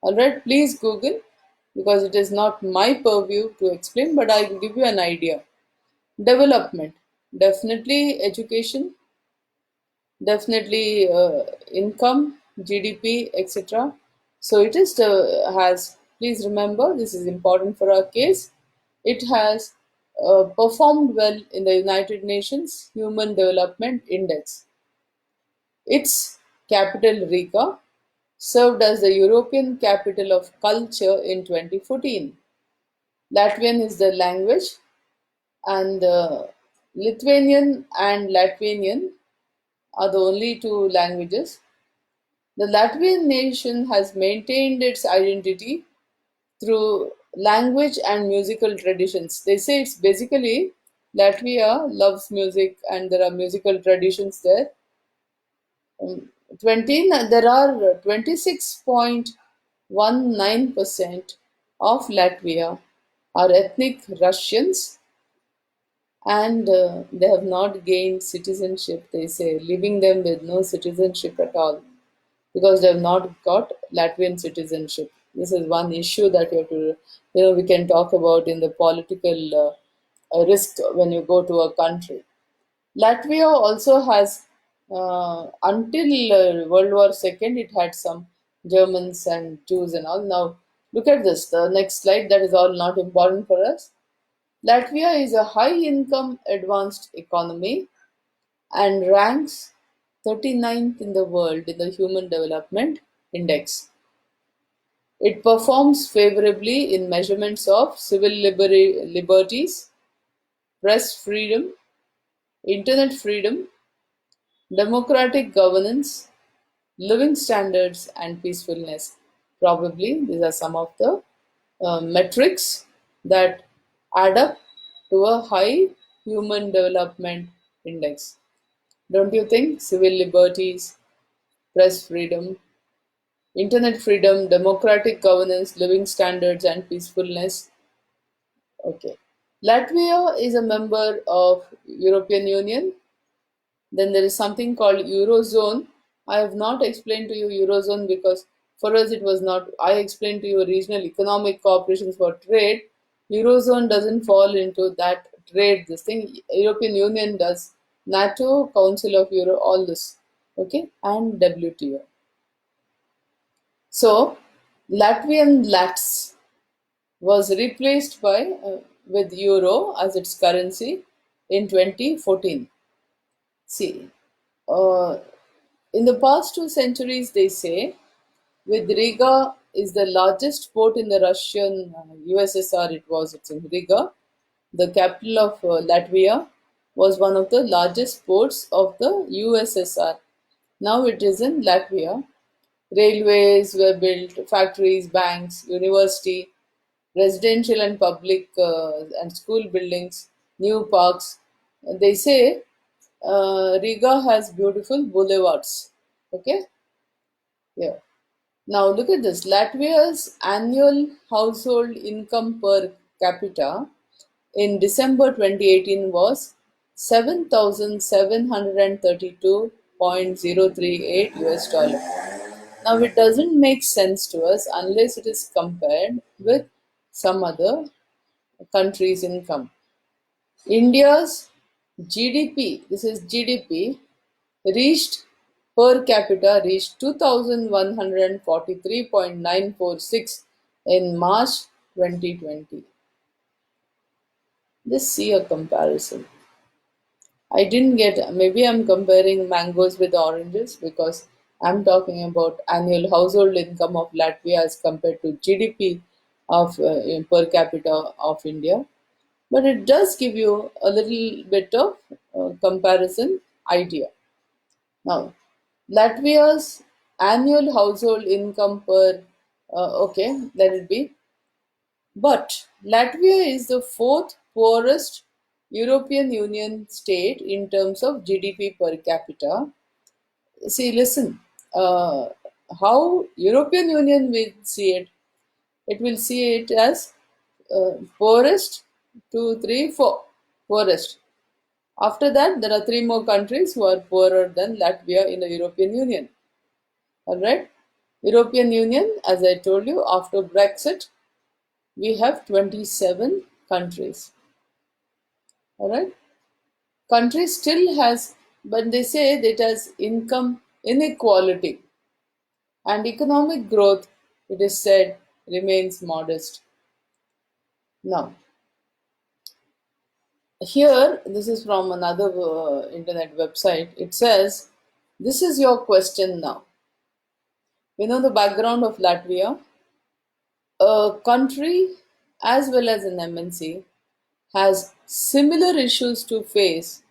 All right, please Google, because it is not my purview to explain, but I will give you an idea. Development, definitely education, definitely income, GDP, etc. So it is has. Please remember, this is important for our case. It has performed well in the United Nations Human Development Index. Its capital, Riga, served as the European Capital of Culture in 2014. Latvian is the language, and Lithuanian and Latvian are the only two languages. The Latvian nation has maintained its identity through language and musical traditions. They say it's basically Latvia loves music and there are musical traditions there. 20, there are 26.19% of Latvia are ethnic Russians, and they have not gained citizenship, they say, leaving them with no citizenship at all because they have not got Latvian citizenship. This is one issue that you have to, we can talk about in the political risk when you go to a country. Latvia also has, until World War II, it had some Germans and Jews and all. Now, look at this, the next slide, that is all not important for us. Latvia is a high income advanced economy and ranks 39th in the world in the Human Development Index. It performs favorably in measurements of civil liberties, press freedom, internet freedom, democratic governance, living standards, and peacefulness. Probably these are some of the metrics that add up to a high human development index. Don't you think? Civil liberties, press freedom, internet freedom, democratic governance, living standards, and peacefulness. Okay. Latvia is a member of European Union. Then there is something called Eurozone. I have not explained to you Eurozone because for us it was not. I explained to you regional economic cooperations for trade. Eurozone doesn't fall into that trade. This thing European Union does. NATO, Council of Euro, all this. Okay, and WTO. So Latvian Lats was replaced by with euro as its currency in 2014. See, uh, in the past 2 centuries, they say, with Riga is the largest port in the Russian USSR. It's in Riga, the capital of Latvia, was one of the largest ports of the USSR. Now it is in Latvia. Railways were built, factories, banks, university, residential and public and school buildings, new parks. They say Riga has beautiful boulevards. Okay, yeah. Now look at this. Latvia's annual household income per capita in December 2018 was 7,732.038 US dollar. Now it doesn't make sense to us unless it is compared with some other country's income. India's GDP, this is GDP, reached per capita reached 2,143.946 in March 2020. Just see a comparison. I didn't get, maybe I'm comparing mangoes with oranges because I'm talking about annual household income of Latvia as compared to GDP of per capita of India, but it does give you a little bit of comparison idea. Now, Latvia's annual household income per, okay, let it be. But Latvia is the fourth poorest European Union state in terms of GDP per capita. See, listen, uh, how European Union will see it, it will see it as poorest, two, three, four, poorest. After that, there are three more countries who are poorer than Latvia in the European Union. All right. European Union, as I told you, after Brexit, we have 27 countries. All right. Country still has, but they say that it has income inequality and economic growth, it is said, remains modest. Now, here, this is from another internet website. It says, this is your question now. You know the background of Latvia? A country as well as an MNC has similar issues to face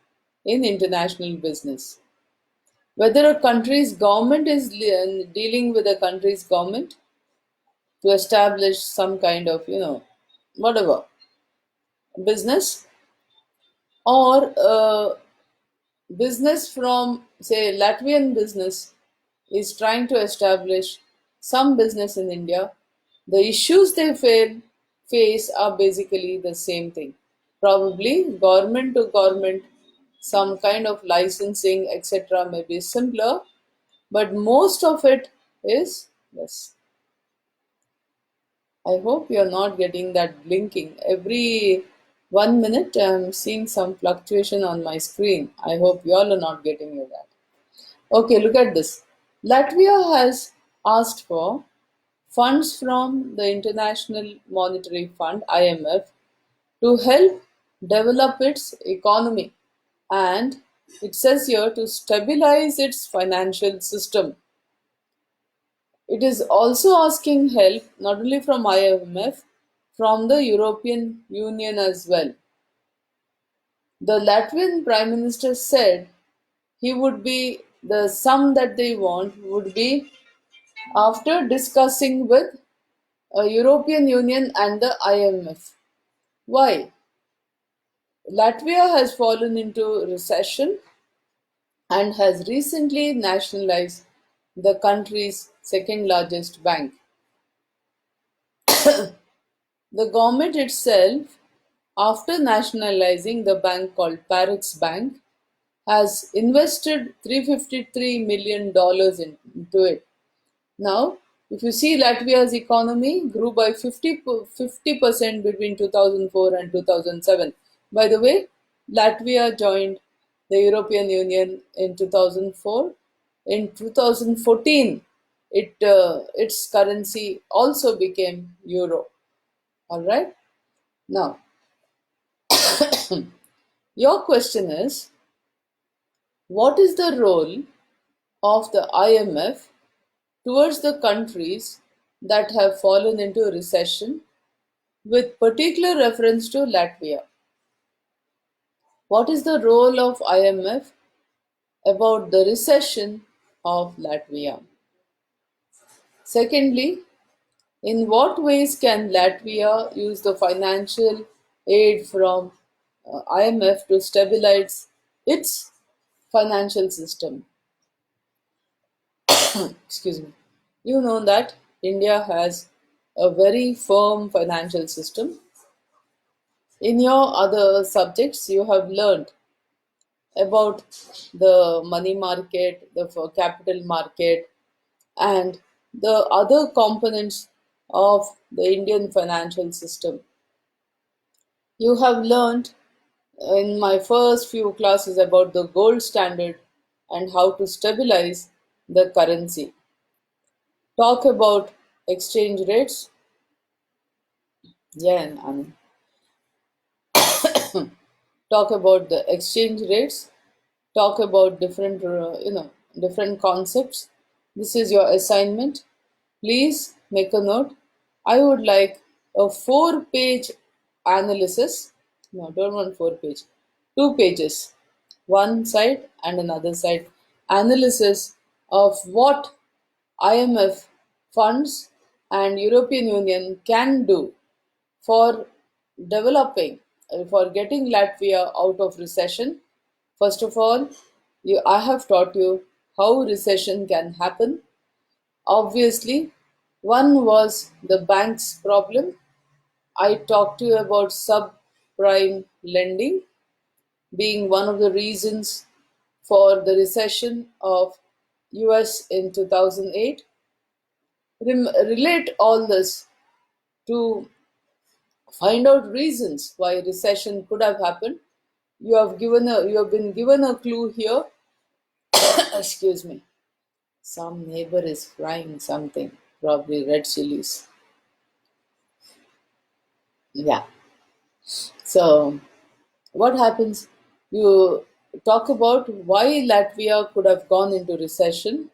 in international business. Whether a country's government is dealing with a country's government to establish some kind of, whatever, business, or business from, say, Latvian business is trying to establish some business in India, the issues they face are basically the same thing. Probably government to government, some kind of licensing, etc., may be simpler, but most of it is yes. I hope you're not getting that blinking. Every 1 minute, I'm seeing some fluctuation on my screen. I hope you all are not getting that. Okay, look at this. Latvia has asked for funds from the International Monetary Fund (IMF) to help develop its economy, and it says here to stabilize its financial system. It is also asking help not only from IMF, from the European Union as well. The Latvian Prime Minister said he would be the sum that they want would be after discussing with European Union and the IMF. Why? Latvia has fallen into recession and has recently nationalized the country's second largest bank. The government itself, after nationalizing the bank called Parex Bank, has invested $353 million into it. Now, if you see Latvia's economy grew by 50% between 2004 and 2007. By the way, Latvia joined the European Union in 2004. In 2014, its currency also became euro. All right. Now, your question is, what is the role of the IMF towards the countries that have fallen into recession, with particular reference to Latvia? What is the role of IMF about the recession of Latvia? Secondly, in what ways can Latvia use the financial aid from IMF to stabilize its financial system? Excuse me. You know that India has a very firm financial system. In your other subjects, you have learned about the money market, the capital market, and the other components of the Indian financial system. You have learned in my first few classes about the gold standard and how to stabilize the currency. Talk about exchange rates. Yeah, I mean, talk about the exchange rates. Talk about different, different concepts. This is your assignment. Please make a note. I would like a 4 page analysis. No, don't want 4 page, 2 pages, one side and another side analysis of what IMF funds and European Union can do for developing, for getting Latvia out of recession. First of all, I have taught you how recession can happen. Obviously, one was the bank's problem. I talked to you about subprime lending being one of the reasons for the recession of US in 2008. Relate all this to find out reasons why recession could have happened. You have been given a clue here. Excuse me. Some neighbor is frying something, probably red chilies. Yeah. So what happens? You talk about why Latvia could have gone into recession,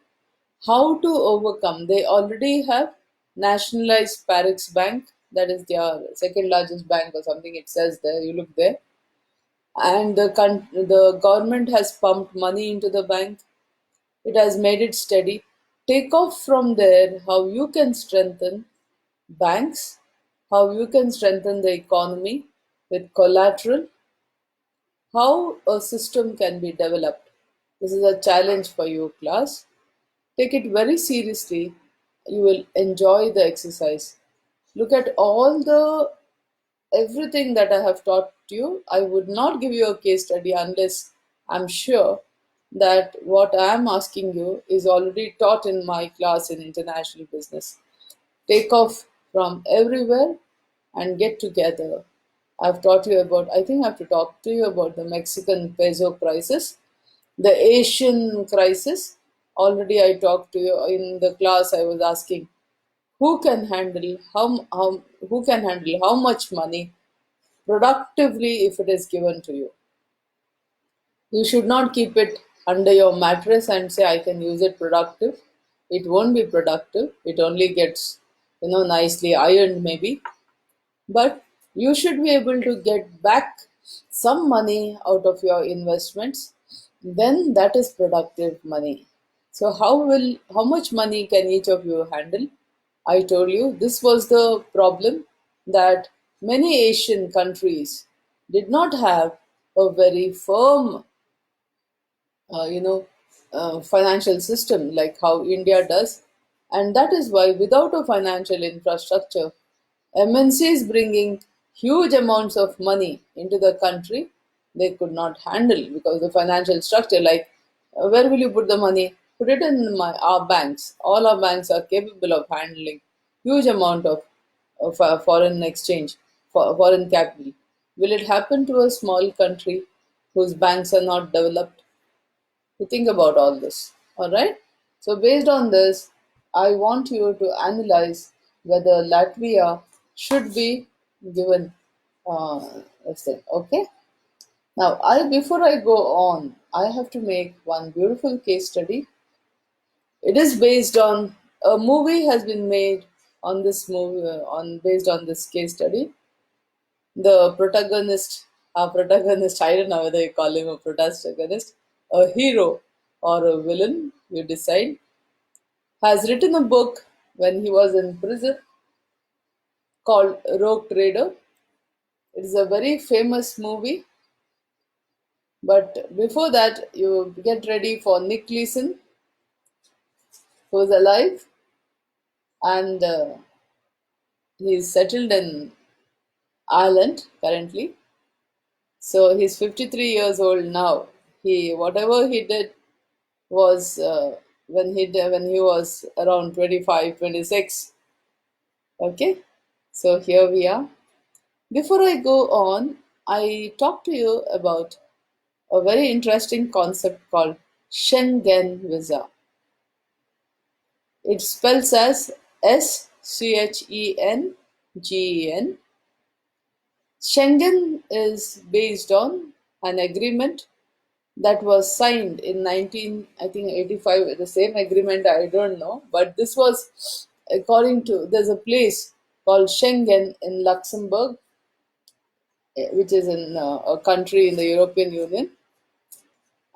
how to overcome. They already have nationalized Parex Bank, that is their second largest bank or something. It says there. You look there, and the government has pumped money into the bank. It has made it steady. Take off from there how you can strengthen banks, how you can strengthen the economy with collateral, how a system can be developed. This is a challenge for you, class. Take it very seriously. You will enjoy the exercise. Look at all the everything that I have taught you. I would not give you a case study unless I'm sure that what I am asking you is already taught in my class in international business. Take off from everywhere and get together. I've taught you about, I think I have to talk to you about the Mexican peso crisis, the Asian crisis. Already I talked to you in the class. I was asking who can handle how much money productively if it is given to you. You should not keep it under your mattress and say, I can use it productive. It won't be productive. It only gets, nicely ironed maybe. But you should be able to get back some money out of your investments. Then that is productive money. So how much money can each of you handle? I told you this was the problem, that many Asian countries did not have a very firm you know, financial system like how India does. And that is why, without a financial infrastructure, MNCs bringing huge amounts of money into the country, they could not handle, because the financial structure, like where will you put the money? Put it in our banks. All our banks are capable of handling huge amount of foreign exchange, foreign capital. Will it happen to a small country whose banks are not developed? To think about all this. All right. So based on this, I want you to analyze whether Latvia should be given. Let's say, okay. Now, I before I go on, I have to make one beautiful case study. It is based on a movie has been made on this movie on based on this case study. The protagonist, I don't know whether you call him a protagonist, a hero or a villain, you decide, has written a book when he was in prison called Rogue Trader. It is a very famous movie, but before that, you get ready for Nick Leeson, who is alive, and he's settled in Ireland currently. So he's 53 years old now. He whatever he did was when he was around 25, 26. Okay, so here we are. Before I go on, I talk to you about a very interesting concept called Schengen visa. It spells as Schengen. Schengen is based on an agreement that was signed in 19, I think 85. The same agreement, I don't know, but this was according to, there's a place called Schengen in Luxembourg, which is in a country in the European Union.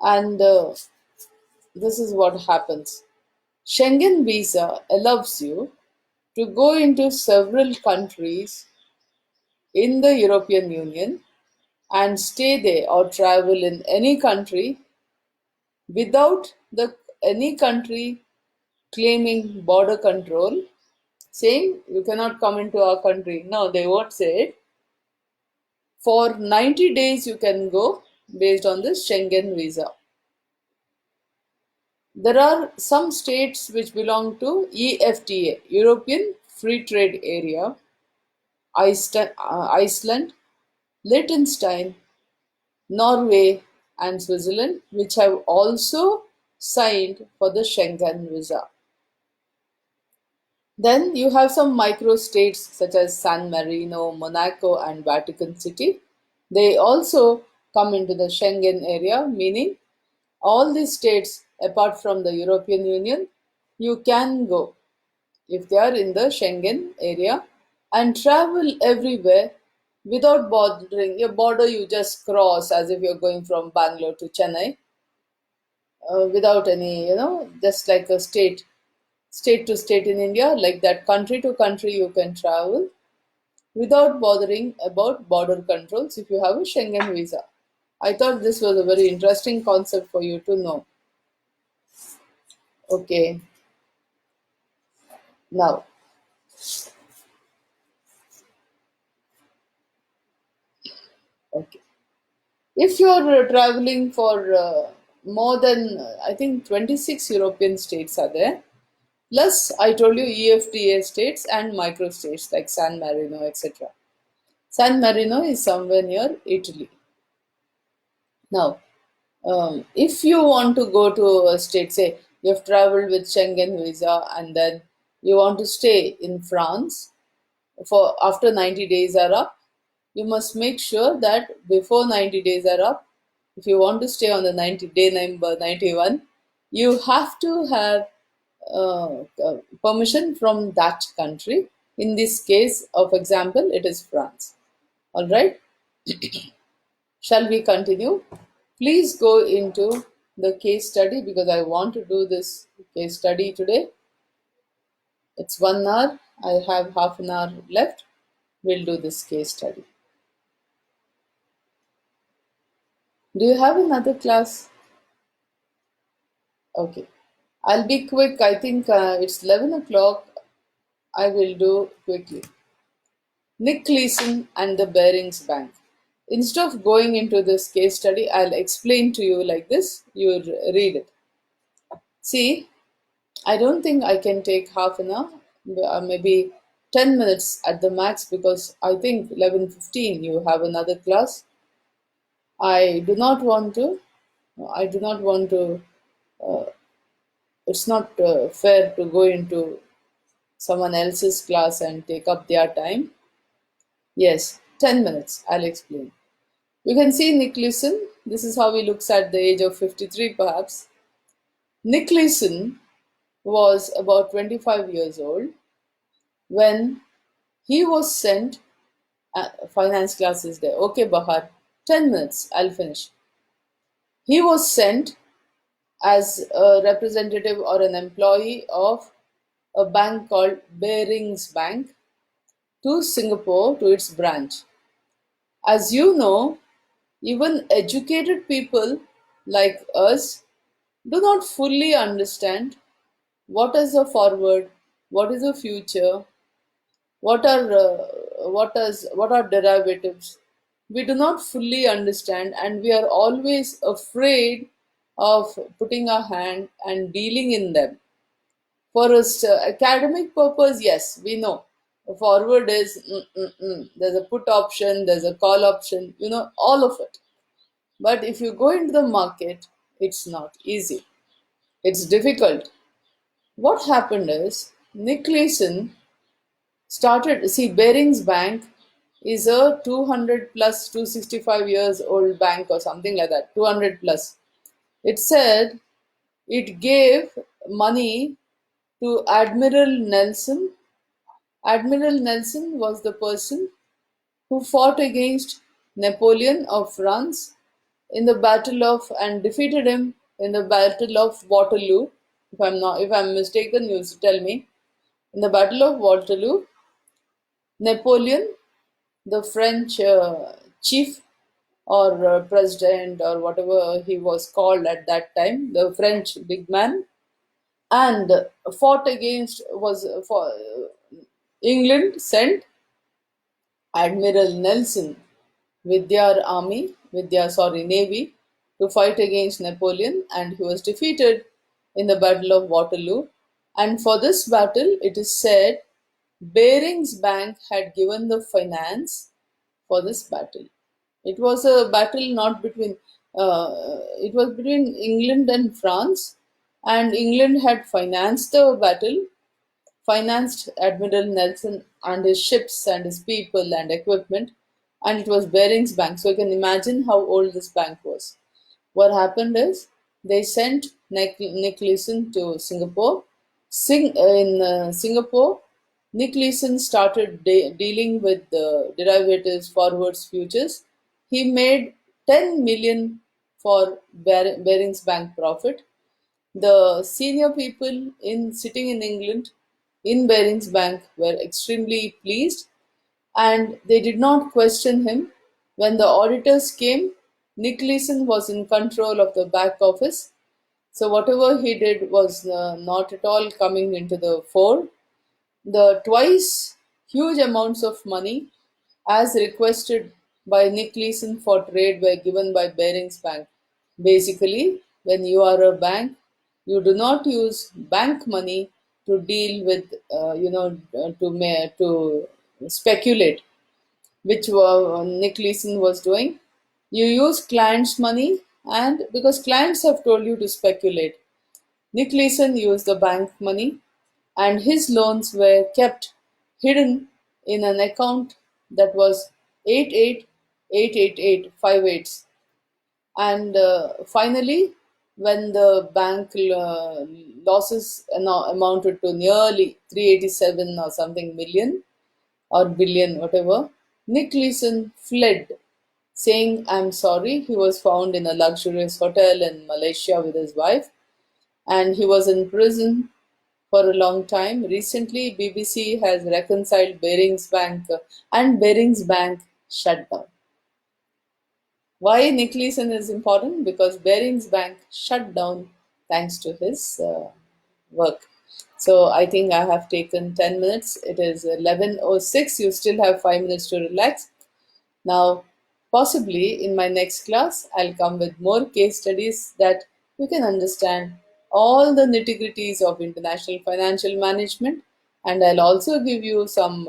And this is what happens. Schengen visa allows you to go into several countries in the European Union and stay there or travel in any country without any country claiming border control, saying you cannot come into our country. No, they won't say it. For 90 days you can go based on this Schengen visa. There are some states which belong to EFTA, European Free Trade Area, Iceland, Liechtenstein, Norway, and Switzerland, which have also signed for the Schengen visa. Then you have some micro-states such as San Marino, Monaco, and Vatican City. They also come into the Schengen area, meaning all these states, apart from the European Union, you can go if they are in the Schengen area and travel everywhere without bothering. Your border you just cross as if you're going from Bangalore to Chennai without any, just like a state to state in India, like that, country to country you can travel without bothering about border controls if you have a Schengen visa. I thought this was a very interesting concept for you to know. Okay, now, okay. If you're traveling for more than, I think 26 European states are there, plus I told you EFTA states and microstates like San Marino, etc. San Marino is somewhere near Italy. Now, if you want to go to a state, say you've traveled with Schengen visa and then you want to stay in France for after 90 days are up, you must make sure that before 90 days are up, if you want to stay on the 90 day number 91, you have to have permission from that country. In this case, of example, it is France. All right. Shall we continue? Please go into the case study because I want to do this case study today. It's 1 hour. I have half an hour left. We'll do this case study. Do you have another class? Okay. I'll be quick. I think it's 11 o'clock. I will do quickly. Nick Leeson and the Barings Bank. Instead of going into this case study, I'll explain to you like this. You read it. See, I don't think I can take half an hour, maybe 10 minutes at the max because I think 11:15 you have another class. I do not want to, I do not want to, it's not fair to go into someone else's class and take up their time. Yes, 10 minutes, I'll explain. You can see Nick Leeson. This is how he looks at the age of 53 perhaps. Nick Leeson was about 25 years old when he was sent, finance class is there. Okay, Bahar, 10 minutes, I'll finish. He was sent as a representative or an employee of a bank called Barings Bank to Singapore to its branch. As you know, even educated people like us do not fully understand what is the forward, what is the future, what are derivatives. We do not fully understand, and we are always afraid of putting our hand and dealing in them. For a academic purpose, yes, we know. A forward is there's a put option, there's a call option, all of it. But if you go into the market, it's not easy. It's difficult. What happened is Nick Leeson started. See, Barings Bank is a 200 plus 265 years old bank or something like that, 200 plus. It said it gave money to Admiral Nelson Admiral Nelson was the person who fought against Napoleon of France in the battle of and defeated him in the battle of Waterloo. If I'm mistaken, you tell me. In the battle of Waterloo, Napoleon, the French chief or president or whatever he was called at that time, the French big man, and fought against was for England sent Admiral Nelson with their army, navy, to fight against Napoleon, and he was defeated in the Battle of Waterloo. And for this battle, it is said Barings Bank had given the finance for this battle. It was a battle not between, it was between England and France, and England had financed the battle, financed Admiral Nelson and his ships and his people and equipment, and it was Barings Bank. So you can imagine how old this bank was. What happened is they sent Nick Leeson to Singapore. In Singapore, Nick Leeson started dealing with the derivatives, forwards, futures. He made 10 million for Barings Bank profit. The senior people in sitting in England in Barings Bank were extremely pleased, and they did not question him. When the auditors came, Nick Leeson was in control of the back office, so whatever he did was not at all coming into the fore. The twice huge amounts of money, as requested by Nick Leeson for trade, were given by Barings Bank. Basically, when you are a bank, you do not use bank money to deal with, to speculate, which Nick Leeson was doing. You use clients' money, and because clients have told you to speculate, Nick Leeson used the bank money, and his loans were kept hidden in an account that was 88,888,58. And finally, when the bank losses amounted to nearly 387 or something million or billion, whatever, Nick Leeson fled, saying, I'm sorry. He was found in a luxurious hotel in Malaysia with his wife, and he was in prison for a long time. Recently, BBC has reconciled Barings Bank and Barings Bank shut down. Why Nick Leeson is important? Because Barings Bank shut down thanks to his work. So I think I have taken 10 minutes. It is 11:06. You still have 5 minutes to relax. Now, possibly in my next class, I'll come with more case studies that you can understand all the nitty gritties of international financial management. And I'll also give you some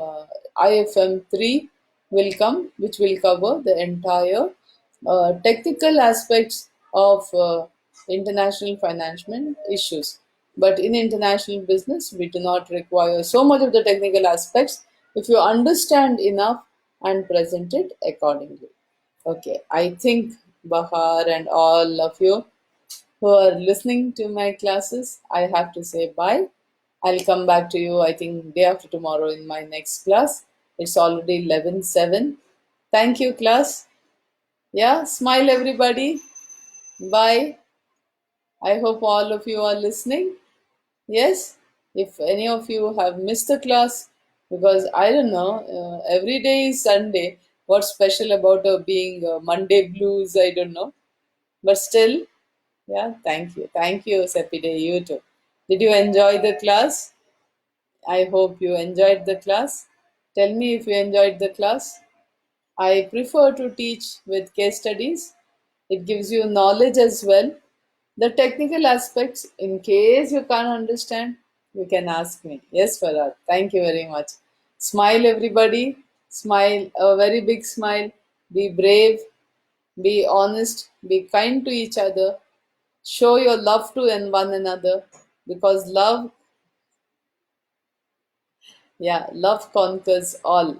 IFM 3 will come, which will cover the entire technical aspects of international financial issues. But in international business, we do not require so much of the technical aspects if you understand enough and present it accordingly. Okay, I think Bahar and all of you who are listening to my classes, I have to say bye. I'll come back to you, I think, day after tomorrow in my next class. It's already 11:07. Thank you, class. Yeah, smile everybody. Bye. I hope all of you are listening. Yes, if any of you have missed the class, because I don't know, every day is Sunday. What's special about being Monday blues? I don't know. But still, yeah, thank you. Thank you, Sepide, you too. Did you enjoy the class? I hope you enjoyed the class. Tell me if you enjoyed the class. I prefer to teach with case studies. It gives you knowledge as well. The technical aspects, in case you can't understand, you can ask me. Yes, Farad. Thank you very much. Smile, everybody. Smile, a very big smile. Be brave, be honest, be kind to each other. Show your love to one another, because love, yeah, love conquers all.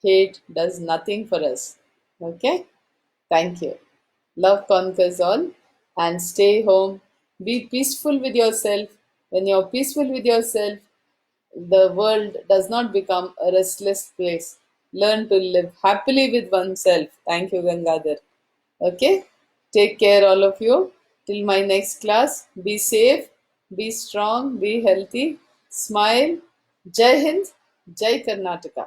Hate does nothing for us. Okay? Thank you. Love conquers all, and stay home. Be peaceful with yourself. When you're peaceful with yourself, the world does not become a restless place. Learn to live happily with oneself. Thank you, Gangadhar. Okay? Take care, all of you. Till my next class, be safe, be strong, be healthy, smile. Jai Hind, Jai Karnataka.